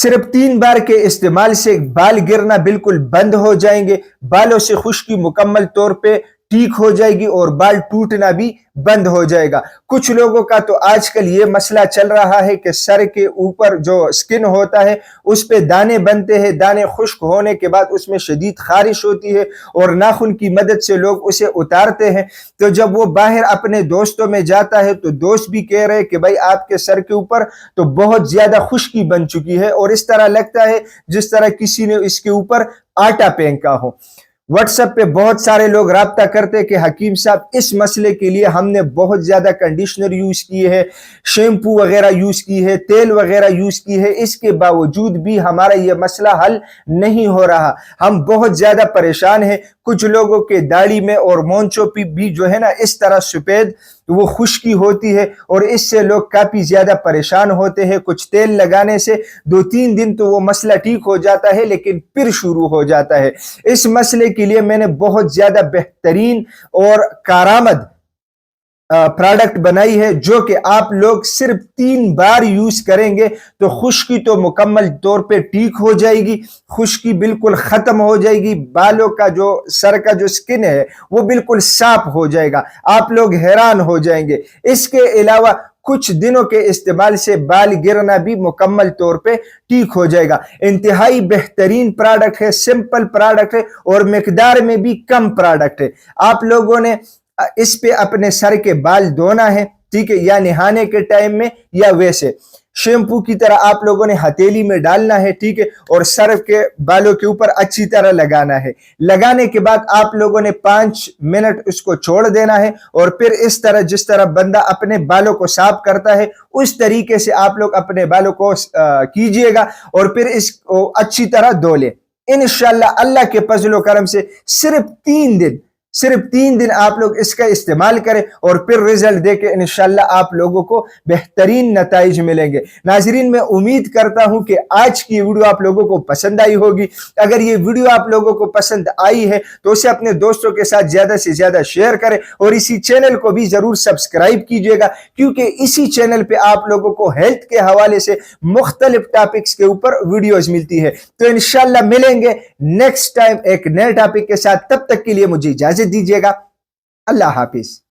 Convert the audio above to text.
صرف 3 بار کے استعمال سے بال گرنا بالکل بند ہو جائیں گے، بالوں سے خشکی مکمل طور پہ ٹھیک ہو جائے گی اور بال ٹوٹنا بھی بند ہو جائے گا۔ کچھ لوگوں کا تو آج کل یہ مسئلہ چل رہا ہے کہ سر کے اوپر جو سکن ہوتا ہے اس پہ دانے بنتے ہیں، دانے خشک ہونے کے بعد اس میں شدید خارش ہوتی ہے اور ناخن کی مدد سے لوگ اسے اتارتے ہیں، تو جب وہ باہر اپنے دوستوں میں جاتا ہے تو دوست بھی کہہ رہے کہ بھائی آپ کے سر کے اوپر تو بہت زیادہ خشکی بن چکی ہے اور اس طرح لگتا ہے جس طرح کسی نے اس کے اوپر آٹا پھینکا ہو۔ واٹس ایپ پہ بہت سارے لوگ رابطہ کرتے کہ حکیم صاحب اس مسئلے کے لیے ہم نے بہت زیادہ کنڈیشنر یوز کیے ہے، شیمپو وغیرہ یوز کی ہے، تیل وغیرہ یوز کی ہے، اس کے باوجود بھی ہمارا یہ مسئلہ حل نہیں ہو رہا، ہم بہت زیادہ پریشان ہیں۔ کچھ لوگوں کے داڑھی میں اور مونچھوں پہ بھی جو ہے نا اس طرح سفید وہ خشکی ہوتی ہے اور اس سے لوگ کافی زیادہ پریشان ہوتے ہیں۔ کچھ تیل لگانے سے 2-3 دن تو وہ مسئلہ ٹھیک ہو جاتا ہے لیکن پھر شروع ہو جاتا ہے۔ اس مسئلے کے لیے میں نے بہت زیادہ بہترین اور کارآمد پروڈکٹ بنائی ہے جو کہ آپ لوگ صرف 3 بار یوز کریں گے تو خشکی تو مکمل طور پہ ٹھیک ہو جائے گی، خشکی بالکل ختم ہو جائے گی، بالوں کا جو سر کا جو سکن ہے وہ بالکل صاف ہو جائے گا، آپ لوگ حیران ہو جائیں گے۔ اس کے علاوہ کچھ دنوں کے استعمال سے بال گرنا بھی مکمل طور پہ ٹھیک ہو جائے گا۔ انتہائی بہترین پروڈکٹ ہے، سمپل پروڈکٹ ہے اور مقدار میں بھی کم پروڈکٹ ہے۔ آپ لوگوں نے اس پہ اپنے سر کے بال دھونا ہے، ٹھیک ہے، یا نہانے کے ٹائم میں یا ویسے شیمپو کی طرح آپ لوگوں نے ہتھیلی میں ڈالنا ہے، ٹھیک ہے، اور سر کے بالوں کے اوپر اچھی طرح لگانا ہے۔ لگانے کے بعد آپ لوگوں نے 5 منٹ اس کو چھوڑ دینا ہے اور پھر اس طرح جس طرح بندہ اپنے بالوں کو صاف کرتا ہے اس طریقے سے آپ لوگ اپنے بالوں کو کیجئے گا اور پھر اس کو اچھی طرح دھو لیں۔ انشاءاللہ اللہ کے فضل و کرم سے صرف 3 دن آپ لوگ اس کا استعمال کریں اور پھر رزلٹ دے کے انشاءاللہ آپ لوگوں کو بہترین نتائج ملیں گے۔ ناظرین میں امید کرتا ہوں کہ آج کی ویڈیو آپ لوگوں کو پسند آئی ہوگی۔ اگر یہ ویڈیو آپ لوگوں کو پسند آئی ہے تو اسے اپنے دوستوں کے ساتھ زیادہ سے زیادہ شیئر کریں اور اسی چینل کو بھی ضرور سبسکرائب کیجئے گا، کیونکہ اسی چینل پہ آپ لوگوں کو ہیلتھ کے حوالے سے مختلف ٹاپکس کے اوپر ویڈیوز ملتی ہے۔ تو انشاءاللہ ملیں گے نیکسٹ ٹائم ایک نئے ٹاپک کے ساتھ، تب تک کے لیے مجھے اجازت دیجیے گا۔ اللہ حافظ۔